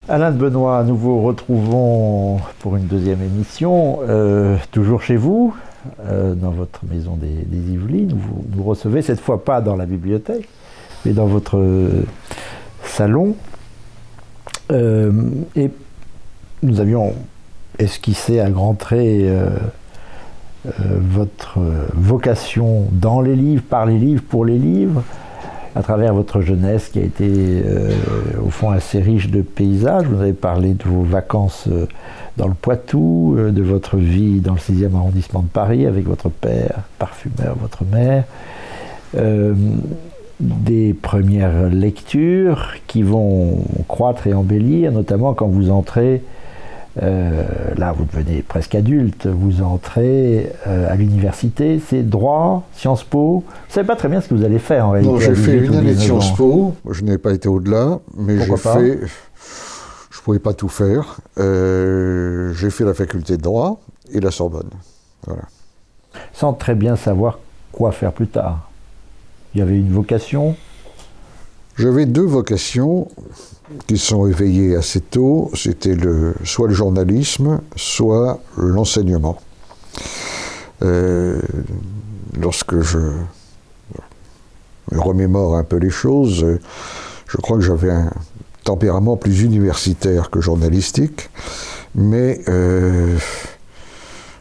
Alain de Benoît, nous vous retrouvons pour une deuxième émission, toujours chez vous, dans votre maison des Yvelines. Vous nous recevez cette fois pas dans la bibliothèque, mais dans votre salon. Et nous avions esquissé à grands traits votre vocation dans les livres, par les livres, pour les livres, à travers votre jeunesse qui a été au fond assez riche de paysages. Vous avez parlé de vos vacances dans le Poitou, de votre vie dans le 6e arrondissement de Paris avec votre père, parfumeur, votre mère, des premières lectures qui vont croître et embellir, notamment quand vous entrez, là vous devenez presque adulte, vous entrez à l'université, c'est droit, Sciences Po. Vous ne savez pas très bien ce que vous allez faire en réalité. Non, j'ai fait une année de Sciences Po, je n'ai pas été au-delà, mais je ne pouvais pas tout faire. J'ai fait la faculté de droit et la Sorbonne. Voilà. Sans très bien savoir quoi faire plus tard. Il y avait une vocation. J'avais deux vocations qui se sont éveillées assez tôt. C'était soit le journalisme, soit l'enseignement. Lorsque je me remémore un peu les choses, je crois que j'avais un tempérament plus universitaire que journalistique, mais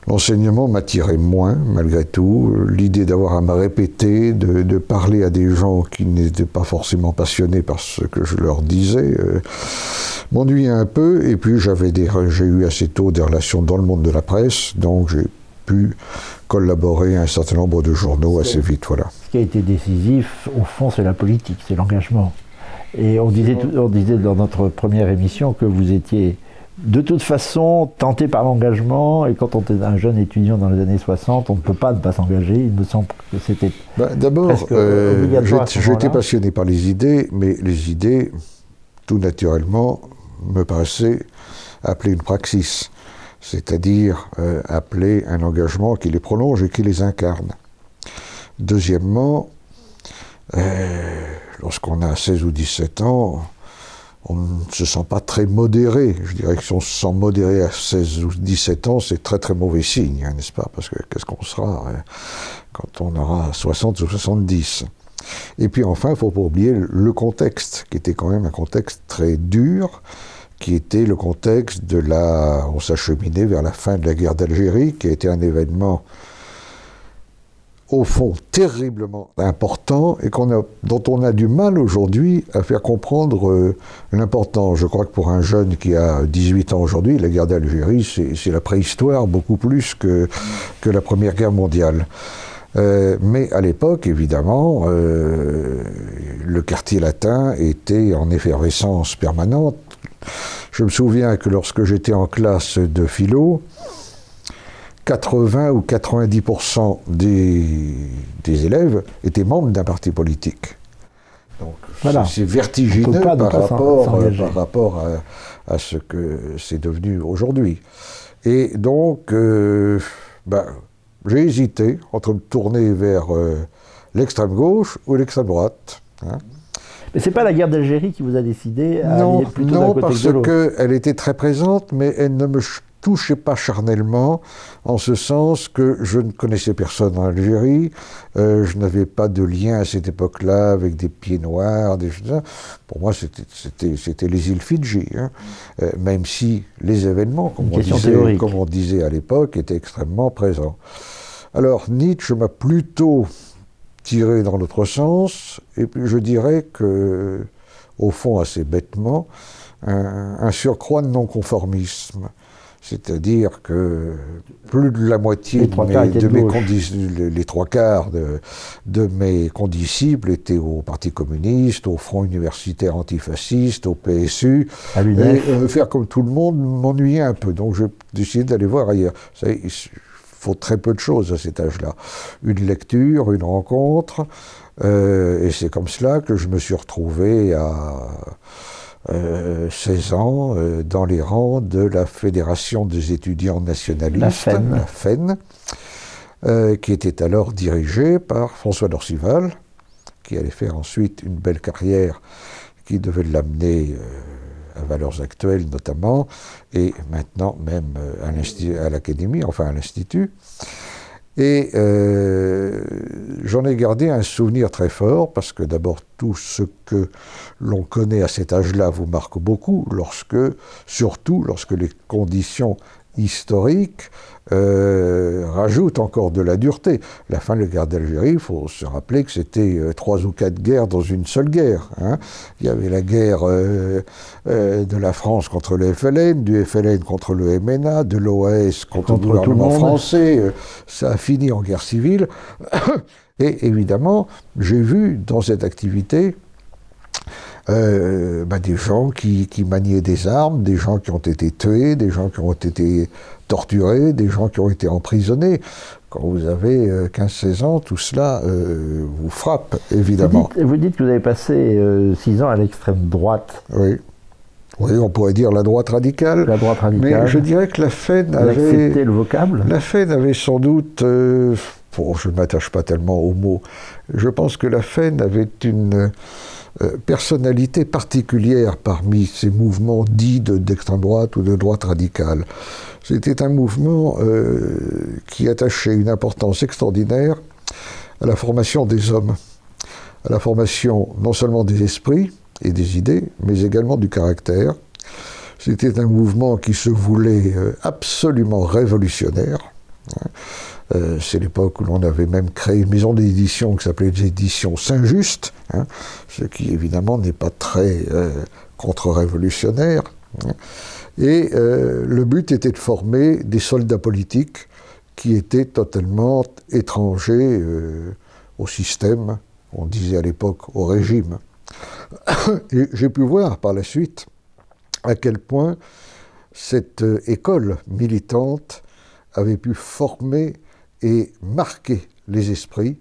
l'enseignement m'attirait moins, malgré tout. L'idée d'avoir à me répéter, de parler à des gens qui n'étaient pas forcément passionnés par ce que je leur disais, m'ennuyait un peu. Et puis j'ai eu assez tôt des relations dans le monde de la presse, donc j'ai pu collaborer à un certain nombre de journaux assez vite. Voilà. Ce qui a été décisif, au fond, c'est la politique, c'est l'engagement. Et on disait dans notre première émission que vous étiez de toute façon tenté par l'engagement, et quand on est un jeune étudiant dans les années 60, on ne peut pas ne pas s'engager. Il me semble que c'était d'abord, j'étais passionné par les idées, mais les idées, tout naturellement, me paraissaient appeler une praxis, c'est-à-dire appeler un engagement qui les prolonge et qui les incarne. Deuxièmement, lorsqu'on a 16 ou 17 ans, on ne se sent pas très modéré. Je dirais que si on se sent modéré à 16 ou 17 ans, c'est très très mauvais signe, hein, n'est-ce pas? Parce que qu'est-ce qu'on sera quand on aura 60 ou 70? Et puis enfin, il ne faut pas oublier le contexte, qui était quand même un contexte très dur, qui était le contexte on s'acheminait vers la fin de la guerre d'Algérie, qui a été un événement au fond terriblement important et dont on a du mal aujourd'hui à faire comprendre l'importance. Je crois que pour un jeune qui a 18 ans aujourd'hui, la guerre d'Algérie, c'est la préhistoire beaucoup plus que la Première Guerre mondiale. Mais à l'époque, évidemment, le quartier latin était en effervescence permanente. Je me souviens que lorsque j'étais en classe de philo, 80 ou 90% des élèves étaient membres d'un parti politique. Donc voilà. C'est vertigineux par rapport à ce que c'est devenu aujourd'hui. Et donc, j'ai hésité entre me tourner vers l'extrême gauche ou l'extrême droite. Hein. Mais c'est pas la guerre d'Algérie qui vous a décidé à aller plutôt d'un côté que de l'autre? Non, parce qu'elle était très présente, mais elle ne me touchait pas charnellement, en ce sens que je ne connaissais personne en Algérie, je n'avais pas de lien à cette époque-là avec des pieds noirs, des choses. Pour moi, c'était les îles Fidji, hein. Même si les événements, comme on disait à l'époque, étaient extrêmement présents. Alors, Nietzsche m'a plutôt tiré dans l'autre sens, et puis je dirais que, au fond, assez bêtement, un surcroît de non-conformisme. C'est-à-dire que plus de la moitié les trois quarts de mes condisciples étaient au Parti communiste, au Front universitaire antifasciste, au PSU. Et faire comme tout le monde m'ennuyait un peu. Donc j'ai décidé d'aller voir ailleurs. Il faut très peu de choses à cet âge-là. Une lecture, une rencontre. Et c'est comme cela que je me suis retrouvé à 16 ans dans les rangs de la Fédération des étudiants nationalistes, la FEN, qui était alors dirigée par François d'Orcival, qui allait faire ensuite une belle carrière qui devait l'amener à Valeurs Actuelles notamment, et maintenant même à l'Académie, enfin à l'Institut. Et j'en ai gardé un souvenir très fort, parce que d'abord tout ce que l'on connaît à cet âge-là vous marque beaucoup, surtout lorsque les conditions historiques rajoutent encore de la dureté. La fin de la guerre d'Algérie, il faut se rappeler que c'était 3 ou 4 guerres dans une seule guerre. Hein. Il y avait la guerre de la France contre le FLN, du FLN contre le MNA, de l'OAS contre le gouvernement français. Ça a fini en guerre civile. Et évidemment, j'ai vu dans cette activité des gens qui maniaient des armes, des gens qui ont été tués, des gens qui ont été torturés, des gens qui ont été emprisonnés. Quand vous avez 15-16 ans, tout cela vous frappe, évidemment. Vous dites que vous avez passé 6 ans à l'extrême droite. Oui. Oui, on pourrait dire la droite radicale. La droite radicale. Mais je dirais que la FEN avait... Vous acceptez le vocable ? La FEN avait sans doute... je ne m'attache pas tellement aux mots. Je pense que la FEN avait une personnalité particulière parmi ces mouvements dits d'extrême droite ou de droite radicale. C'était un mouvement qui attachait une importance extraordinaire à la formation des hommes, à la formation non seulement des esprits et des idées, mais également du caractère. C'était un mouvement qui se voulait absolument révolutionnaire. C'est l'époque où l'on avait même créé une maison d'édition qui s'appelait les éditions Saint-Just, ce qui évidemment n'est pas très contre-révolutionnaire. Et le but était de former des soldats politiques qui étaient totalement étrangers au système, on disait à l'époque au régime. Et j'ai pu voir par la suite à quel point cette école militante avait pu former et marquer les esprits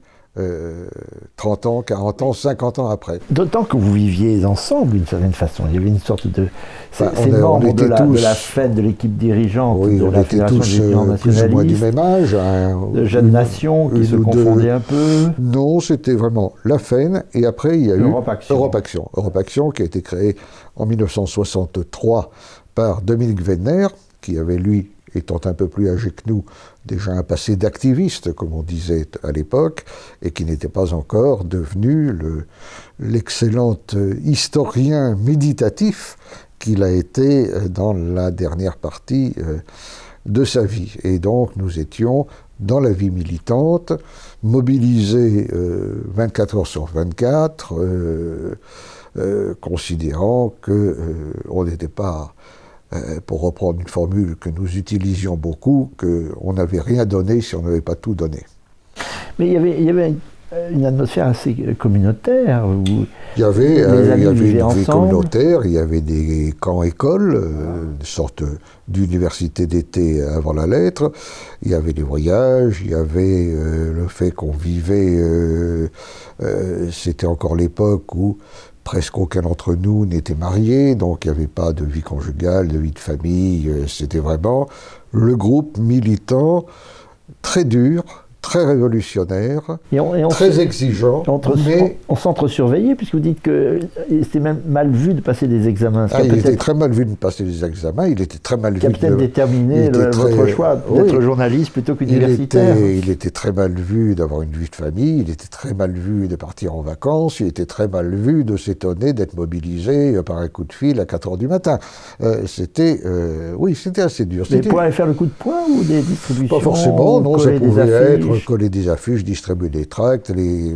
30 ans, 40 ans, 50 ans après. D'autant que vous viviez ensemble d'une certaine façon. Il y avait une sorte de... Ces membres de la fête, de l'équipe dirigeante, oui, de la Fédération des étudiants nationalistes, plus ou moins du même âge. De jeunes nations qui se confondaient un peu. Non, c'était vraiment la FEN, et après il y a Europe eu Europe Action, qui a été créée en 1963 par Dominique Wenner, qui avait lui, étant un peu plus âgé que nous, déjà un passé d'activiste, comme on disait à l'époque, et qui n'était pas encore devenu l'excellent historien méditatif qu'il a été dans la dernière partie de sa vie. Et donc nous étions dans la vie militante, mobilisés 24 heures sur 24, considérant qu'on n'était pas... pour reprendre une formule que nous utilisions beaucoup, qu'on n'avait rien donné si on n'avait pas tout donné. Mais il y avait une atmosphère assez communautaire. Où il y avait une vie communautaire, il y avait des camps-écoles, une sorte d'université d'été avant la lettre, il y avait des voyages, il y avait le fait qu'on vivait, c'était encore l'époque où presque aucun d'entre nous n'était marié, donc il n'y avait pas de vie conjugale, de vie de famille. C'était vraiment le groupe militant très dur, très révolutionnaire, très exigeant. On s'entre-surveillait, puisque vous dites que c'était même mal vu de passer des examens. Il était très mal vu de passer des examens, il était très mal vu... Qui a peut-être déterminé votre choix d'être journaliste plutôt qu'universitaire. Il était très mal vu d'avoir une vie de famille, il était très mal vu de partir en vacances, il était très mal vu de s'étonner d'être mobilisé par un coup de fil à 4 heures du matin. C'était assez dur. Mais pour aller faire le coup de poing ou des distributions? Pas forcément, non, ça pouvait être coller des affiches, distribuer des tracts,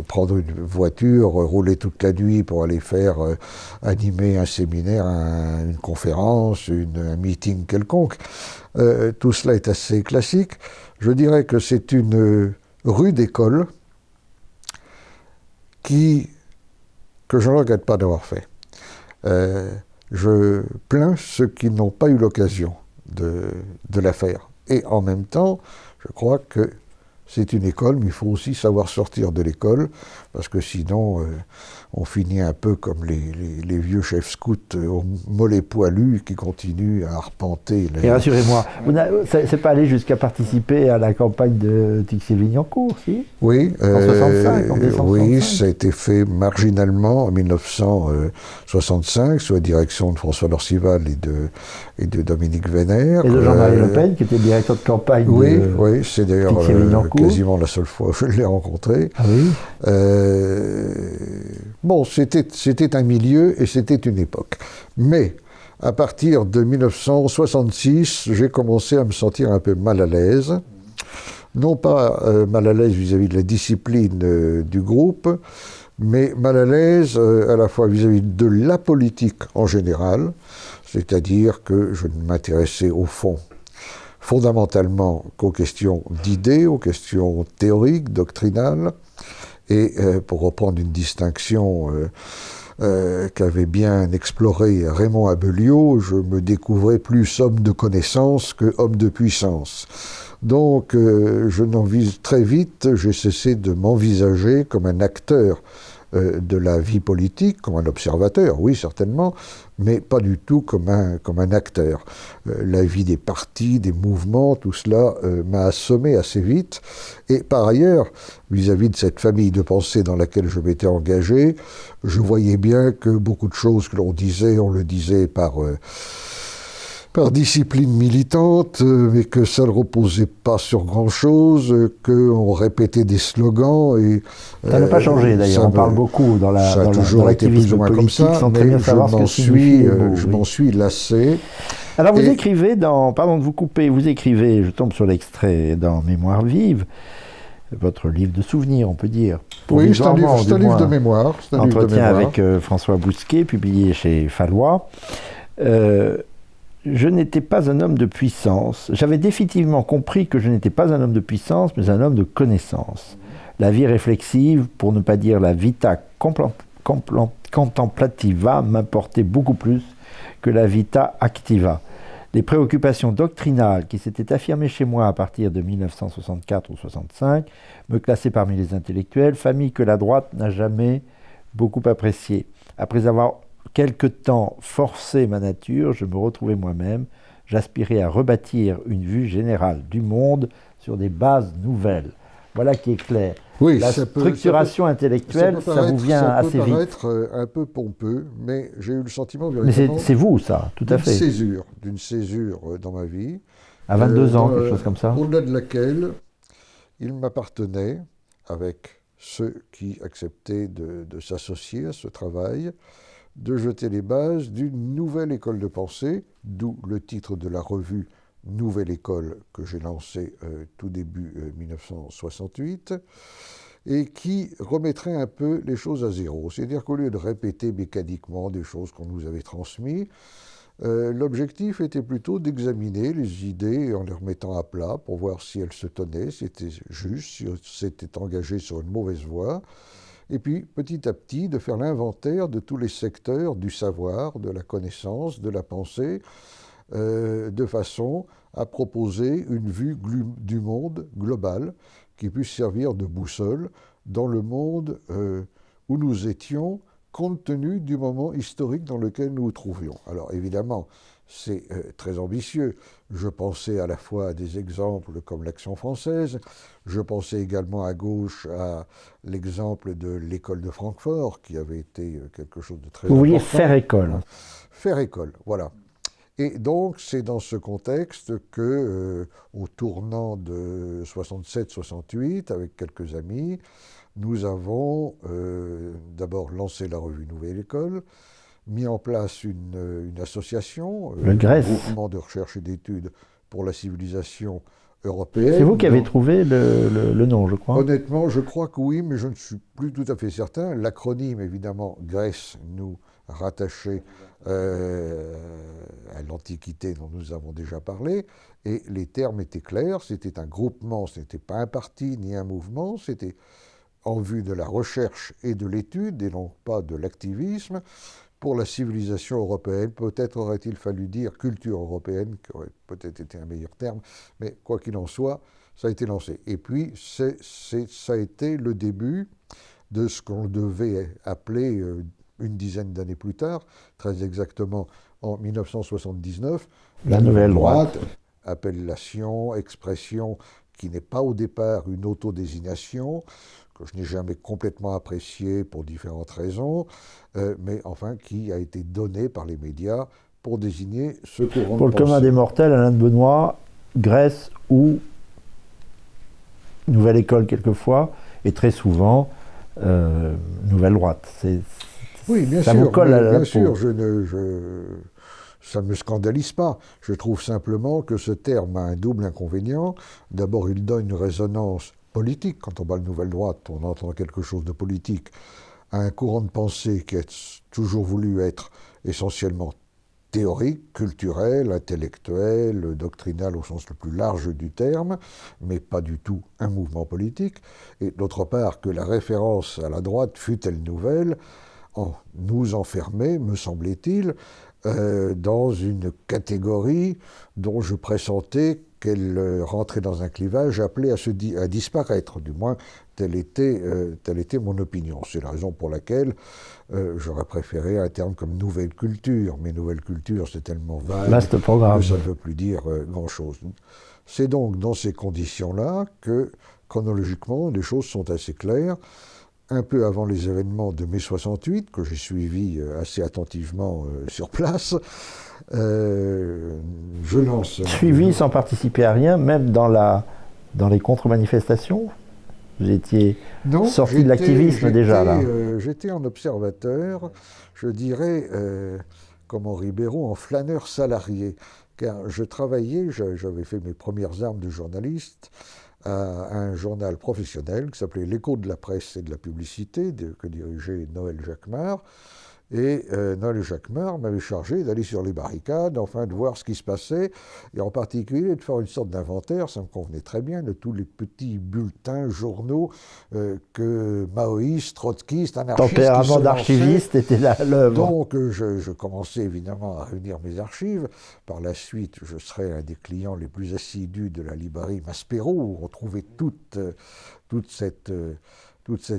prendre une voiture, rouler toute la nuit pour aller faire animer un séminaire, une conférence, un meeting quelconque. Tout cela est assez classique. Je dirais que c'est une rude école que je ne regrette pas d'avoir fait. Je plains ceux qui n'ont pas eu l'occasion de la faire. Et en même temps, je crois que c'est une école, mais il faut aussi savoir sortir de l'école, parce que sinon, on finit un peu comme les vieux chefs scouts au mollet poilu qui continuent à arpenter. Et rassurez-moi, c'est pas allé jusqu'à participer à la campagne de Tixier-Vignocourt, si? Oui, en 65, en décembre oui, 65. ça a été fait marginalement en 1965 sous la direction de François Lorcival et de Dominique Vénère. Et de Jean-Marie Le Pen, qui était le directeur de campagne oui, c'est d'ailleurs quasiment la seule fois où je l'ai rencontré. Ah oui. Bon, c'était un milieu et c'était une époque. Mais à partir de 1966, j'ai commencé à me sentir un peu mal à l'aise. Non pas mal à l'aise vis-à-vis de la discipline du groupe, mais mal à l'aise à la fois vis-à-vis de la politique en général, c'est-à-dire que je ne m'intéressais au fond fondamentalement qu'aux questions d'idées, aux questions théoriques, doctrinales, et pour reprendre une distinction qu'avait bien exploré Raymond Abellio, je me découvrais plus homme de connaissance que homme de puissance. Donc, très vite, j'ai cessé de m'envisager comme un acteur de la vie politique, comme un observateur, oui, certainement, mais pas du tout comme un acteur. La vie des partis, des mouvements, tout cela m'a assommé assez vite. Et par ailleurs, vis-à-vis de cette famille de pensée dans laquelle je m'étais engagé, je voyais bien que beaucoup de choses que l'on disait, on le disait par discipline militante, mais que ça ne reposait pas sur grand-chose, qu'on répétait des slogans. Et, ça n'a pas changé d'ailleurs, on parle beaucoup dans l'activisme politique, sans très bien savoir ce que signifie les mots. Je m'en suis lassé. Alors vous écrivez pardon de vous couper, vous écrivez, je tombe sur l'extrait dans Mémoire vive, votre livre de souvenirs, on peut dire. Oui, c'est un livre de mémoire. Entretien avec François Bousquet, publié chez Fallois. Je n'étais pas un homme de puissance. J'avais définitivement compris que je n'étais pas un homme de puissance, mais un homme de connaissance. La vie réflexive, pour ne pas dire la vita contemplativa, m'importait beaucoup plus que la vita activa. Les préoccupations doctrinales qui s'étaient affirmées chez moi à partir de 1964 ou 65 me classaient parmi les intellectuels, famille que la droite n'a jamais beaucoup appréciée. Après avoir quelque temps forcé ma nature, je me retrouvais moi-même, j'aspirais à rebâtir une vue générale du monde sur des bases nouvelles. Voilà qui est clair. Oui, la structuration intellectuelle, ça vous vient assez vite. Ça peut paraître un peu pompeux, mais j'ai eu le sentiment Mais c'est vous, ça, tout à fait. D'une césure dans ma vie. À 22 ans, quelque chose comme ça. Au-delà de laquelle il m'appartenait, avec ceux qui acceptaient de s'associer à ce travail, de jeter les bases d'une nouvelle école de pensée, d'où le titre de la revue Nouvelle École que j'ai lancée tout début 1968, et qui remettrait un peu les choses à zéro. C'est-à-dire qu'au lieu de répéter mécaniquement des choses qu'on nous avait transmises, l'objectif était plutôt d'examiner les idées en les remettant à plat pour voir si elles se tenaient, si c'était juste, si on s'était engagé sur une mauvaise voie. Et puis, petit à petit, de faire l'inventaire de tous les secteurs du savoir, de la connaissance, de la pensée, de façon à proposer une vue du monde global qui puisse servir de boussole dans le monde où nous étions, compte tenu du moment historique dans lequel nous nous trouvions. Alors évidemment, c'est très ambitieux. Je pensais à la fois à des exemples comme l'Action française, je pensais également à gauche à l'exemple de l'école de Francfort, qui avait été quelque chose de très important. Vous vouliez faire école. Faire école, voilà. Et donc, c'est dans ce contexte que, au tournant de 67-68, avec quelques amis, nous avons d'abord lancé la revue Nouvelle École, mis en place une association, le GRES, Groupement de recherche et d'études pour la civilisation européenne. C'est vous qui avez trouvé le nom, je crois. Honnêtement, je crois que oui, mais je ne suis plus tout à fait certain. L'acronyme, évidemment, GRES, nous rattachait à l'Antiquité dont nous avons déjà parlé, et les termes étaient clairs, c'était un groupement, ce n'était pas un parti ni un mouvement, c'était en vue de la recherche et de l'étude, et non pas de l'activisme, pour la civilisation européenne. Peut-être aurait-il fallu dire culture européenne, qui aurait peut-être été un meilleur terme, mais quoi qu'il en soit, ça a été lancé. Et puis, ça a été le début de ce qu'on devait appeler, une dizaine d'années plus tard, très exactement en 1979, la nouvelle droite. Appellation, expression qui n'est pas au départ une autodésignation, que je n'ai jamais complètement appréciée pour différentes raisons, mais enfin qui a été donnée par les médias pour désigner ce courant pour de le commun pensée. des mortels, Alain de Benoît, Grèce ou Nouvelle École quelquefois, et très souvent Nouvelle Droite. Oui, bien ça sûr, vous colle à la bien peau. sûr, ça ne me scandalise pas. Je trouve simplement que ce terme a un double inconvénient. D'abord, il donne une résonance politique. Quand on parle de Nouvelle Droite, on entend quelque chose de politique à un courant de pensée qui a toujours voulu être essentiellement théorique, culturel, intellectuel, doctrinal au sens le plus large du terme, mais pas du tout un mouvement politique. Et d'autre part, que la référence à la droite, fût-elle nouvelle, nous enfermait, me semblait-il, dans une catégorie dont je pressentais qu'elle rentrait dans un clivage appelé à disparaître, du moins telle était mon opinion. C'est la raison pour laquelle j'aurais préféré un terme comme nouvelle culture, mais nouvelle culture c'est tellement vague Vaste programme. que ça ne veut plus dire grand-chose. C'est donc dans ces conditions-là que, chronologiquement, les choses sont assez claires. Un peu avant les événements de mai 68, que j'ai suivis assez attentivement sur place, je lance... Suivi sans participer à rien, même dans les contre-manifestations? Vous étiez sorti de l'activisme déjà, là. J'étais en observateur, je dirais, comme Henri Béraud, en flâneur salarié. Car je travaillais, j'avais fait mes premières armes de journaliste, à un journal professionnel qui s'appelait L'Écho de la presse et de la publicité, que dirigeait Noël Jacquemart. Et Noël Jacquemart m'avait chargé d'aller sur les barricades, enfin de voir ce qui se passait, et en particulier de faire une sorte d'inventaire, ça me convenait très bien, de tous les petits bulletins, journaux que maoïstes, trotskistes, anarchistes... Tempérament d'archiviste était là à l'œuvre. Donc je commençais évidemment à réunir mes archives. Par la suite, je serai un des clients les plus assidus de la librairie Maspero, où on trouvait toute cette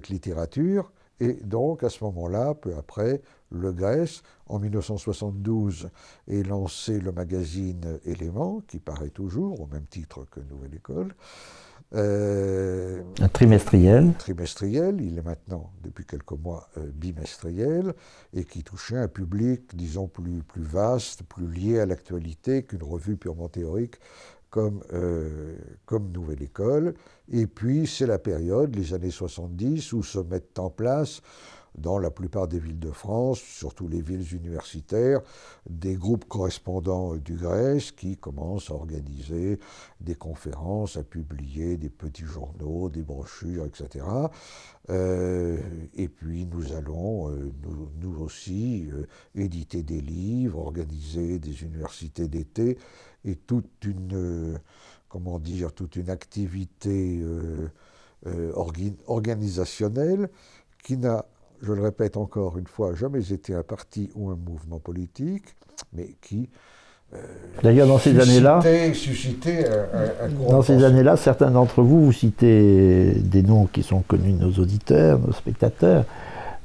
littérature. Et donc, à ce moment-là, peu après, Le Grèce, en 1972, est lancé le magazine Éléments, qui paraît toujours, au même titre que Nouvelle École. Un trimestriel. Trimestriel, il est maintenant, depuis quelques mois, bimestriel, et qui touchait un public, disons, plus vaste, plus lié à l'actualité qu'une revue purement théorique, comme Nouvelle École. Et puis, c'est la période, les années 70, où se mettent en place, dans la plupart des villes de France, surtout les villes universitaires, des groupes correspondants du Grèce qui commencent à organiser des conférences, à publier des petits journaux, des brochures, etc. Et puis nous allons, nous aussi, éditer des livres, organiser des universités d'été, et toute une activité organisationnelle qui n'a, je le répète encore une fois, jamais été un parti ou un mouvement politique, mais qui d'ailleurs dans ces années-là, suscitait un courant dans de ces pensée. années-là, certains d'entre vous citez des noms qui sont connus de nos auditeurs, nos spectateurs.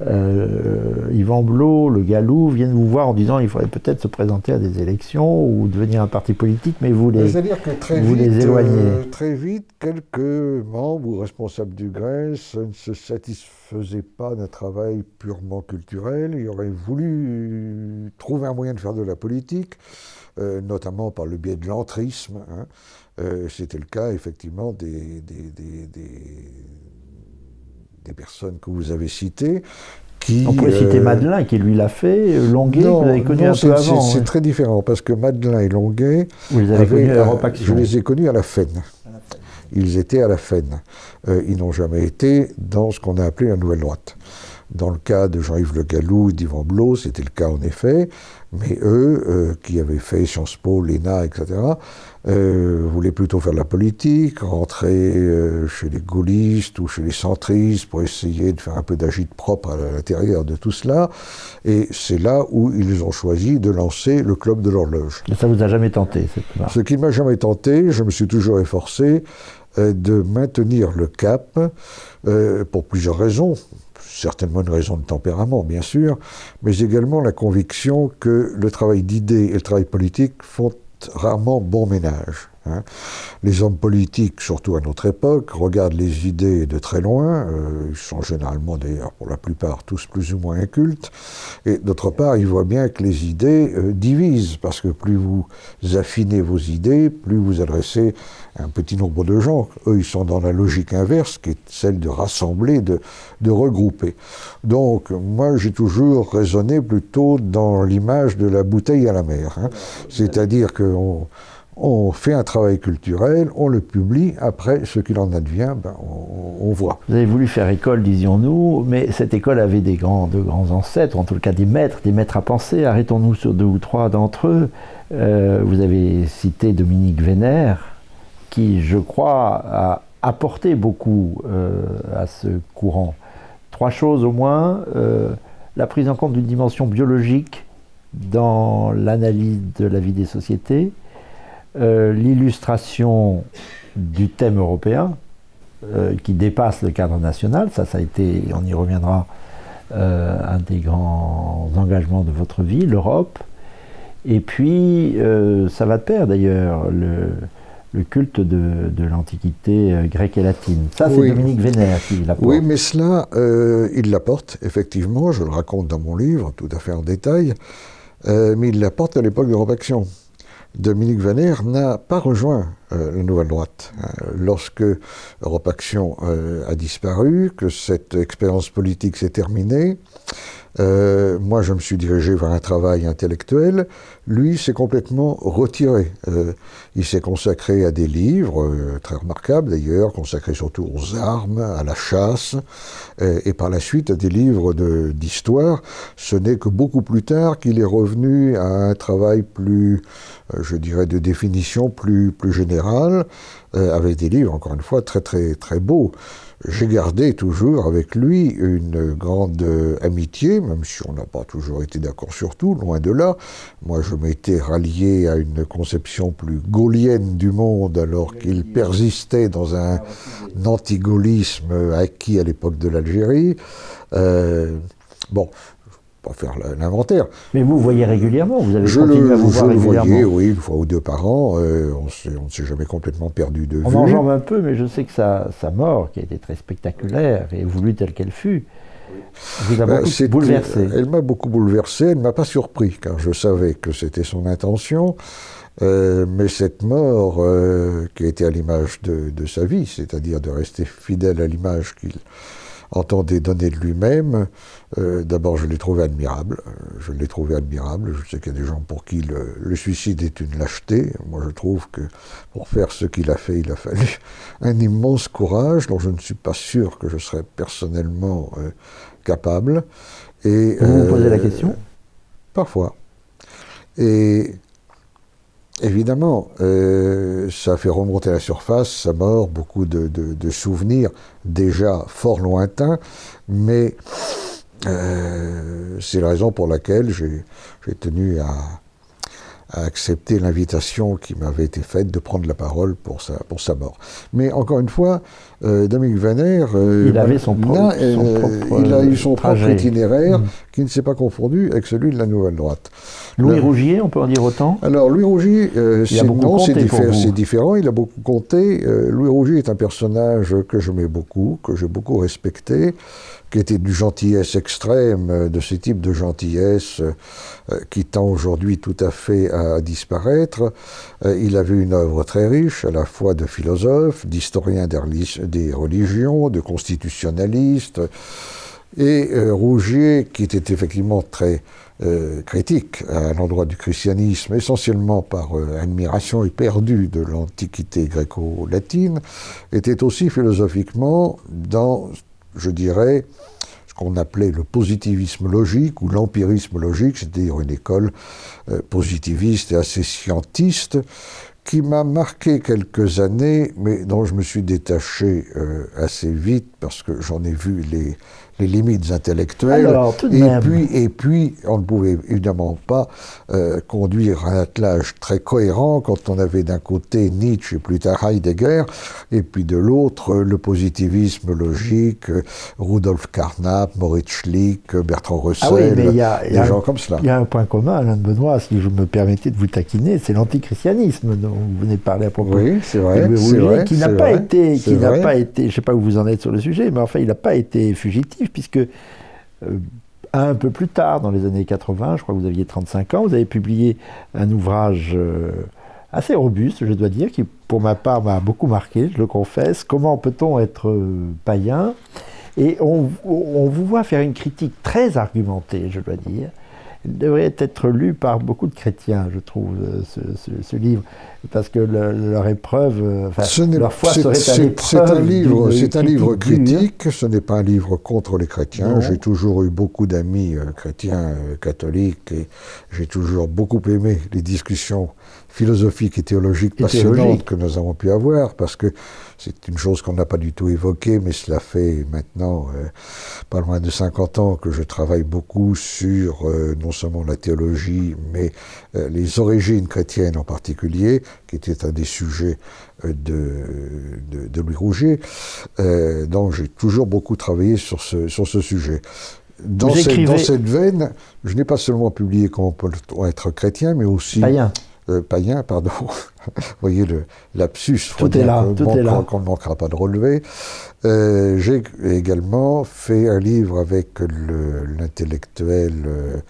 Yvan Blot, Le Gallou viennent vous voir en disant il faudrait peut-être se présenter à des élections ou devenir un parti politique, mais vous les éloignez. Très vite, quelques membres ou responsables du Grèce ne se satisfaisaient pas d'un travail purement culturel. Ils auraient voulu trouver un moyen de faire de la politique, notamment par le biais de l'entrisme. C'était le cas, effectivement, des personnes que vous avez citées. On pourrait citer Madelin qui lui l'a fait, Longuet, que vous avez connu un peu avant. C'est très différent, parce que Madelin et Longuet, vous les avez connus à Europe Action. Je les ai connus à la FEN. Ils étaient à la FEN. Ils n'ont jamais été dans ce qu'on a appelé la Nouvelle Droite. Dans le cas de Jean-Yves Le Gallou et d'Yvan Blot, c'était le cas en effet, mais eux, qui avaient fait Sciences Po, l'ENA, etc., voulaient plutôt faire de la politique, rentrer chez les gaullistes ou chez les centristes pour essayer de faire un peu d'agite propre à l'intérieur de tout cela. Et c'est là où ils ont choisi de lancer le Club de l'Horloge. Et ça vous a jamais tenté, cette marque? Ce qui ne m'a jamais tenté, je me suis toujours efforcé de maintenir le cap pour plusieurs raisons. Certainement une raison de tempérament, bien sûr, mais également la conviction que le travail d'idées et le travail politique font rarement bon ménage. Hein. Les hommes politiques, surtout à notre époque, regardent les idées de très loin, ils sont généralement d'ailleurs pour la plupart tous plus ou moins incultes, et d'autre part ils voient bien que les idées divisent, parce que plus vous affinez vos idées, plus vous adressez à un petit nombre de gens. Eux ils sont dans la logique inverse, qui est celle de rassembler, de regrouper. Donc moi j'ai toujours raisonné plutôt dans l'image de la bouteille à la mer, hein. C'est-à-dire qu'on fait un travail culturel, on le publie, après, ce qu'il en advient, on voit. Vous avez voulu faire école, disions-nous, mais cette école avait de grands ancêtres, en tout cas des maîtres à penser. Arrêtons-nous sur 2 ou 3 d'entre eux. Vous avez cité Dominique Vénère, qui, je crois, a apporté beaucoup à ce courant. 3 choses au moins. La prise en compte d'une dimension biologique dans l'analyse de la vie des sociétés, l'illustration du thème européen qui dépasse le cadre national, ça a été, on y reviendra, un des grands engagements de votre vie, l'Europe, et puis ça va de pair d'ailleurs, le culte de l'Antiquité grecque et latine. Ça, c'est Dominique Vénère qui l'apporte. Oui, mais cela, il l'apporte, effectivement, je le raconte dans mon livre, tout à fait en détail, mais il l'apporte à l'époque d'Europe Action. Dominique Vénère n'a pas rejoint la Nouvelle Droite. Lorsque Europe Action a disparu, que cette expérience politique s'est terminée, moi je me suis dirigé vers un travail intellectuel. Lui s'est complètement retiré. Il s'est consacré à des livres, très remarquables d'ailleurs, consacrés surtout aux armes, à la chasse, et par la suite à des livres d'histoire. Ce n'est que beaucoup plus tard qu'il est revenu à un travail plus, je dirais, de définition plus générale, avec des livres, encore une fois, très très très beaux. J'ai gardé toujours avec lui une grande amitié, même si on n'a pas toujours été d'accord sur tout, loin de là. Moi, je m'étais rallié à une conception plus gaullienne du monde, alors qu'il persistait dans un anti-gaullisme acquis à l'époque de l'Algérie. Bon, pas faire l'inventaire. Mais vous voyez régulièrement, vous avez continué à vous voir régulièrement. Je le voyais, oui, 1 fois ou 2 par an. On ne s'est jamais complètement perdu de vue. On enjambe un peu, mais je sais que sa mort, qui a été très spectaculaire et voulue telle qu'elle fut, vous a beaucoup bouleversé. Elle m'a beaucoup bouleversé, elle ne m'a pas surpris, car je savais que c'était son intention. Mais cette mort, qui a été à l'image de sa vie, c'est-à-dire de rester fidèle à l'image qu'il entendait donner de lui-même, d'abord je l'ai trouvé admirable. Je sais qu'il y a des gens pour qui le suicide est une lâcheté. Moi je trouve que pour faire ce qu'il a fait, il a fallu un immense courage dont je ne suis pas sûr que je serais personnellement capable. Et, vous vous posez la question ? Parfois. Et évidemment, ça a fait remonter à la surface, sa mort, beaucoup de souvenirs déjà fort lointains, mais c'est la raison pour laquelle j'ai tenu à accepter l'invitation qui m'avait été faite de prendre la parole pour sa mort. Mais encore une fois, Dominique Vénère, il avait son propre il a eu son propre itinéraire qui ne s'est pas confondu avec celui de la Nouvelle Droite. Louis Rougier, on peut en dire autant ? Alors Louis Rougier, c'est différent, il a beaucoup compté. Louis Rougier est un personnage que j'aimais beaucoup, que j'ai beaucoup respecté, qui était d'une gentillesse extrême, de ce type de gentillesse qui tend aujourd'hui tout à fait à disparaître. Il avait une œuvre très riche, à la fois de philosophe, d'historien des religions, de constitutionnaliste. Et Rougier, qui était effectivement très critique à l'endroit du christianisme, essentiellement par admiration éperdue de l'Antiquité gréco-latine, était aussi philosophiquement dans, je dirais, ce qu'on appelait le positivisme logique ou l'empirisme logique, c'est-à-dire une école positiviste et assez scientiste, qui m'a marqué quelques années, mais dont je me suis détaché assez vite parce que j'en ai vu les limites intellectuelles. Alors, tout de même. Et puis, on ne pouvait évidemment pas conduire un attelage très cohérent quand on avait d'un côté Nietzsche et plus tard Heidegger, et puis de l'autre le positivisme logique, Rudolf Carnap, Moritz Schlick, Bertrand Russell, des gens comme cela. Il y a un point commun, Alain de Benoît, si je me permettais de vous taquiner, c'est l'antichristianisme dont vous venez de parler à propos. Oui, c'est vrai. Qui n'a pas été, je ne sais pas où vous en êtes sur le sujet, mais enfin, il n'a pas été fugitif, puisque un peu plus tard, dans les années 80, je crois que vous aviez 35 ans, vous avez publié un ouvrage assez robuste, je dois dire, qui pour ma part m'a beaucoup marqué, je le confesse. Comment peut-on être païen? Et on vous voit faire une critique très argumentée, je dois dire. Il devrait être lu par beaucoup de chrétiens, je trouve, ce livre, parce que leur épreuve, leur foi serait à l'épreuve. C'est un livre critique, ce n'est pas un livre contre les chrétiens. J'ai toujours eu beaucoup d'amis chrétiens, catholiques, et j'ai toujours beaucoup aimé les discussions philosophiques et théologiques passionnantes que nous avons pu avoir, parce que c'est une chose qu'on n'a pas du tout évoquée, mais cela fait maintenant pas loin de 50 ans que je travaille beaucoup sur non seulement la théologie, mais les origines chrétiennes en particulier, qui était un des sujets de Louis Rouget. Donc j'ai toujours beaucoup travaillé sur ce sujet. Dans cette veine, je n'ai pas seulement publié Comment peut-on être chrétien, mais aussi... païen, pardon. Vous voyez le lapsus qu'on ne manquera pas de relever. J'ai également fait un livre avec l'intellectuel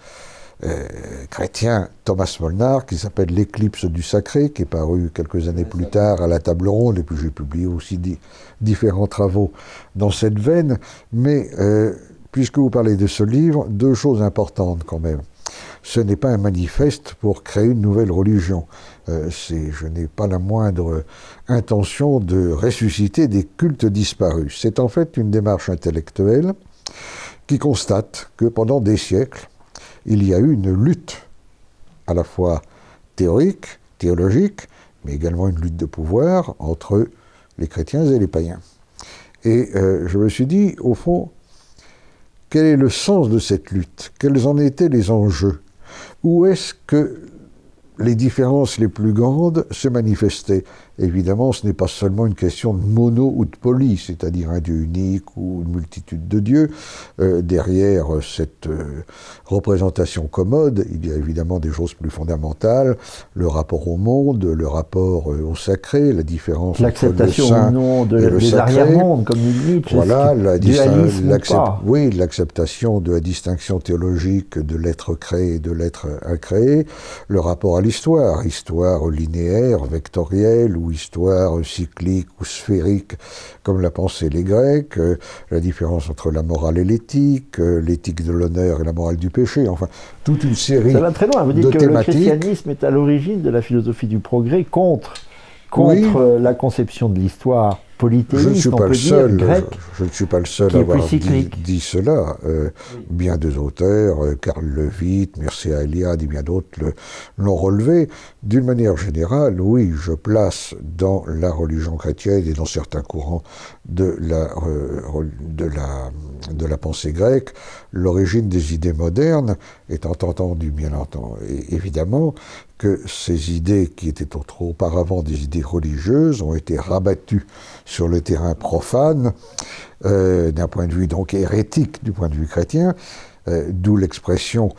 chrétien Thomas Molnar qui s'appelle L'éclipse du sacré, qui est paru quelques années plus tard à la Table Ronde, et puis j'ai publié aussi différents travaux dans cette veine. Mais puisque vous parlez de ce livre, deux choses importantes quand même. Ce n'est pas un manifeste pour créer une nouvelle religion. Je n'ai pas la moindre intention de ressusciter des cultes disparus. C'est en fait une démarche intellectuelle qui constate que pendant des siècles, il y a eu une lutte à la fois théorique, théologique, mais également une lutte de pouvoir entre les chrétiens et les païens. Et je me suis dit, au fond, quel est le sens de cette lutte? Quels en étaient les enjeux? Où est-ce que les différences les plus grandes se manifestaient? Évidemment, ce n'est pas seulement une question de mono ou de poly, c'est-à-dire un Dieu unique ou une multitude de dieux. Derrière cette représentation commode, il y a évidemment des choses plus fondamentales, le rapport au monde, le rapport au sacré, la différence entre le saint et le sacré. Arrière-mondes, comme dit Nietzsche. Voilà, l'acceptation de la distinction théologique de l'être créé et de l'être incréé, le rapport à l'histoire, histoire linéaire, vectorielle, ou histoire cyclique ou sphérique, comme l'a pensé les Grecs, la différence entre la morale et l'éthique de l'honneur et la morale du péché, enfin, toute une série de thématiques. Ça va très loin, vous dites que le christianisme est à l'origine de la philosophie du progrès contre la conception de l'histoire polythéiste, je ne suis pas le seul, grecque, je ne suis pas le seul à avoir dit cela. Bien des auteurs, Karl Levitt, Mircea Eliade et bien d'autres l'ont relevé. D'une manière générale, oui, je place dans la religion chrétienne et dans certains courants de la pensée grecque l'origine des idées modernes, étant entendu, bien entendu, évidemment, que ces idées qui étaient auparavant des idées religieuses ont été rabattues sur le terrain profane, d'un point de vue donc hérétique du point de vue chrétien, d'où l'expression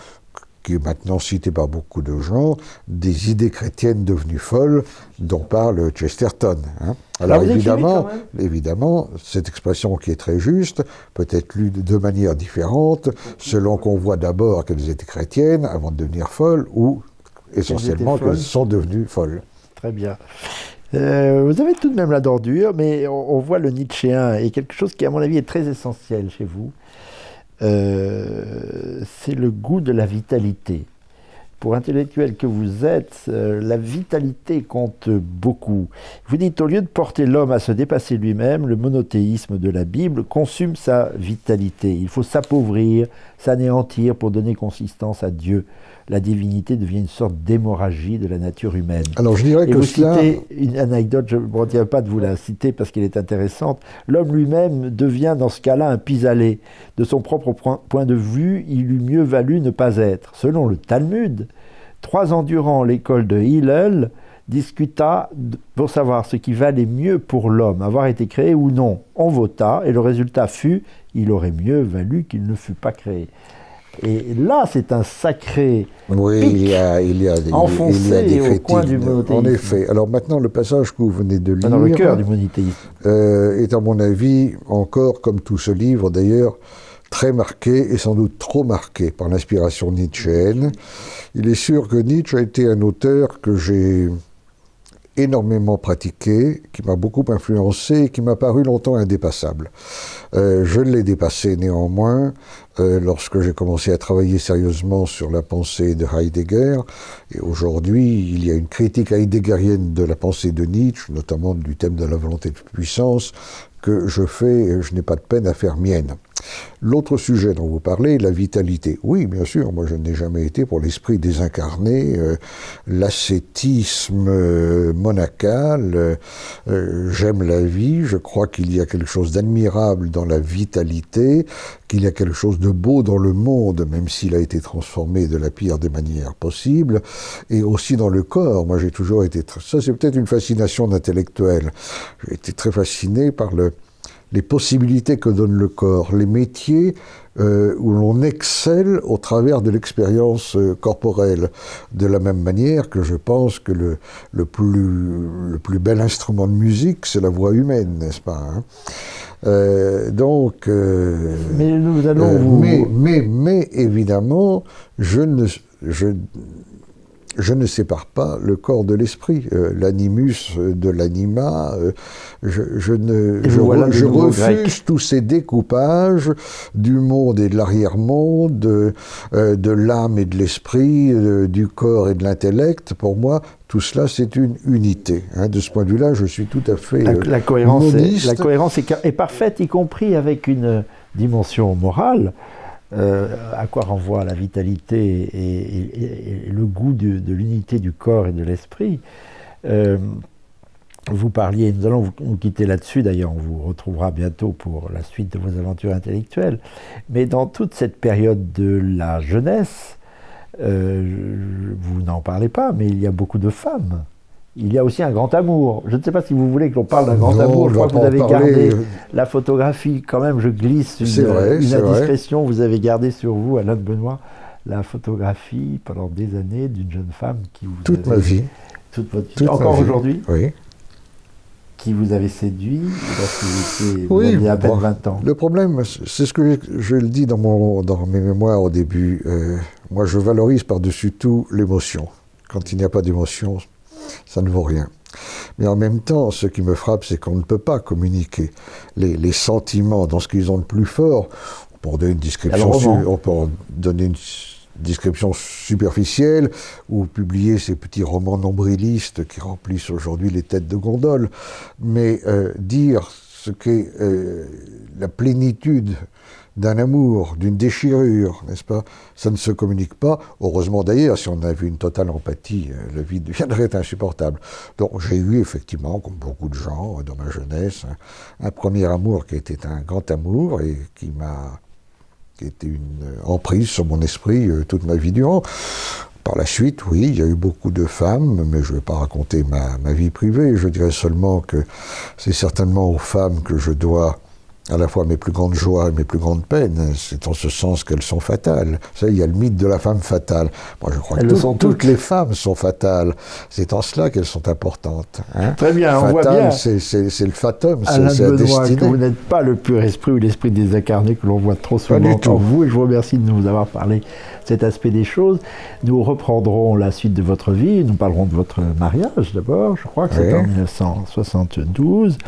qui est maintenant citée par beaucoup de gens, des idées chrétiennes devenues folles, dont parle Chesterton. Hein. Alors évidemment, cette expression qui est très juste peut être lue de deux manières différentes, selon qu'on voit d'abord qu'elles étaient chrétiennes avant de devenir folles, ou essentiellement qu'elles sont devenues folles. Très bien. Vous avez tout de même la dordure, mais on voit le Nietzschéen, et quelque chose qui, à mon avis, est très essentiel chez vous, c'est le goût de la vitalité. pour intellectuel que vous êtes, la vitalité compte beaucoup. Vous dites, au lieu de porter l'homme à se dépasser lui-même, le monothéisme de la Bible consume sa vitalité. Il faut s'appauvrir, s'anéantir pour donner consistance à Dieu. La divinité devient une sorte d'hémorragie de la nature humaine. Alors je dirais et que vous cela... citez une anecdote, je ne me retiens pas de vous la citer parce qu'elle est intéressante. L'homme lui-même devient dans ce cas-là un pis-aller. De son propre point de vue, il eût mieux valu ne pas être. Selon le Talmud, 3 ans durant, l'école de Hillel discuta pour savoir ce qui valait mieux pour l'homme, avoir été créé ou non. On vota et le résultat fut, il aurait mieux valu qu'il ne fût pas créé. Et là, c'est un sacré pic enfoncé au coin du monothéisme. En effet. Alors maintenant, le passage que vous venez de lire... Dans le cœur du monothéisme. Est à mon avis, encore, comme tout ce livre d'ailleurs, très marqué et sans doute trop marqué par l'inspiration nietzschéenne. Il est sûr que Nietzsche a été un auteur que j'ai énormément pratiqué, qui m'a beaucoup influencé et qui m'a paru longtemps indépassable. Je l'ai dépassé néanmoins lorsque j'ai commencé à travailler sérieusement sur la pensée de Heidegger. Et aujourd'hui, il y a une critique heideggerienne de la pensée de Nietzsche, notamment du thème de la volonté de puissance, que je n'ai pas de peine à faire mienne. L'autre sujet dont vous parlez, la vitalité. Oui, bien sûr, moi je n'ai jamais été pour l'esprit désincarné, l'ascétisme monacal, j'aime la vie, je crois qu'il y a quelque chose d'admirable dans la vitalité, qu'il y a quelque chose de beau dans le monde, même s'il a été transformé de la pire des manières possibles, et aussi dans le corps. Moi j'ai toujours été... Ça c'est peut-être une fascination d'intellectuel. J'ai été très fasciné par les possibilités que donne le corps, les métiers où l'on excelle au travers de l'expérience corporelle. De la même manière que je pense que le plus bel instrument de musique, c'est la voix humaine, n'est-ce pas, hein? Mais nous allons mais évidemment, je ne sépare pas le corps de l'esprit, l'animus de l'anima. Je refuse tous ces découpages du monde et de l'arrière-monde, de l'âme et de l'esprit, du corps et de l'intellect. Pour moi, tout cela, c'est une unité. Hein. De ce point de vue-là, je suis tout à fait la cohérence moniste. est parfaite, y compris avec une dimension morale. À quoi renvoie la vitalité et le goût de l'unité du corps et de l'esprit. Vous parliez, nous allons vous quitter là-dessus, d'ailleurs on vous retrouvera bientôt pour la suite de vos aventures intellectuelles, mais dans toute cette période de la jeunesse, vous n'en parlez pas, mais il y a beaucoup de femmes. Il y a aussi un grand amour. Je ne sais pas si vous voulez que l'on parle d'un grand amour. Je crois que vous avez gardé la photographie. Quand même, je glisse une indiscrétion. Vous avez gardé sur vous, Alain de Benoît, la photographie pendant des années d'une jeune femme qui vous toute ma vie. Toute votre vie. Encore aujourd'hui. Oui. Qui vous avait séduit lorsque vous aviez à peine 20 ans. Le problème, c'est ce que je le dis dans mes mémoires au début. Moi, je valorise par-dessus tout l'émotion. Quand il n'y a pas d'émotion, ça ne vaut rien. Mais en même temps, ce qui me frappe, c'est qu'on ne peut pas communiquer les sentiments dans ce qu'ils ont de plus fort. On peut donner une description superficielle ou publier ces petits romans nombrilistes qui remplissent aujourd'hui les têtes de gondole. Mais dire ce qu'est la plénitude d'un amour, d'une déchirure, n'est-ce pas? Ça ne se communique pas. Heureusement d'ailleurs, si on avait une totale empathie, la vie deviendrait insupportable. Donc j'ai eu effectivement, comme beaucoup de gens dans ma jeunesse, un premier amour qui était un grand amour et qui était une emprise sur mon esprit toute ma vie durant. Par la suite, oui, il y a eu beaucoup de femmes, mais je ne vais pas raconter ma vie privée. Je dirais seulement que c'est certainement aux femmes que je dois à la fois mes plus grandes joies et mes plus grandes peines. C'est en ce sens qu'elles sont fatales. Vous savez, il y a le mythe de la femme fatale. Moi, je crois que toutes les femmes sont fatales. C'est en cela qu'elles sont importantes. Hein. Très bien, fatale, on voit bien. C'est le fatum, c'est la destinée. Que vous n'êtes pas le pur esprit ou l'esprit désincarné que l'on voit trop souvent en vous, et je vous remercie de nous avoir parlé de cet aspect des choses. Nous reprendrons la suite de votre vie. Nous parlerons de votre mariage d'abord, je crois que c'est en 1972,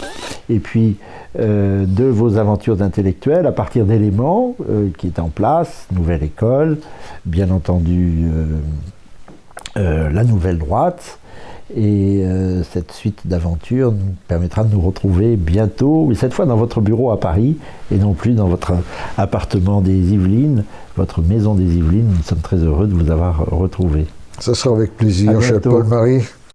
et puis de vos aventures intellectuelles à partir d'éléments qui est en place, nouvelle école, bien entendu la Nouvelle Droite. Et cette suite d'aventures nous permettra de nous retrouver bientôt, mais cette fois dans votre bureau à Paris, et non plus dans votre appartement des Yvelines, votre maison des Yvelines. Nous sommes très heureux de vous avoir retrouvé. Ça sera avec plaisir, cher Paul-Marie.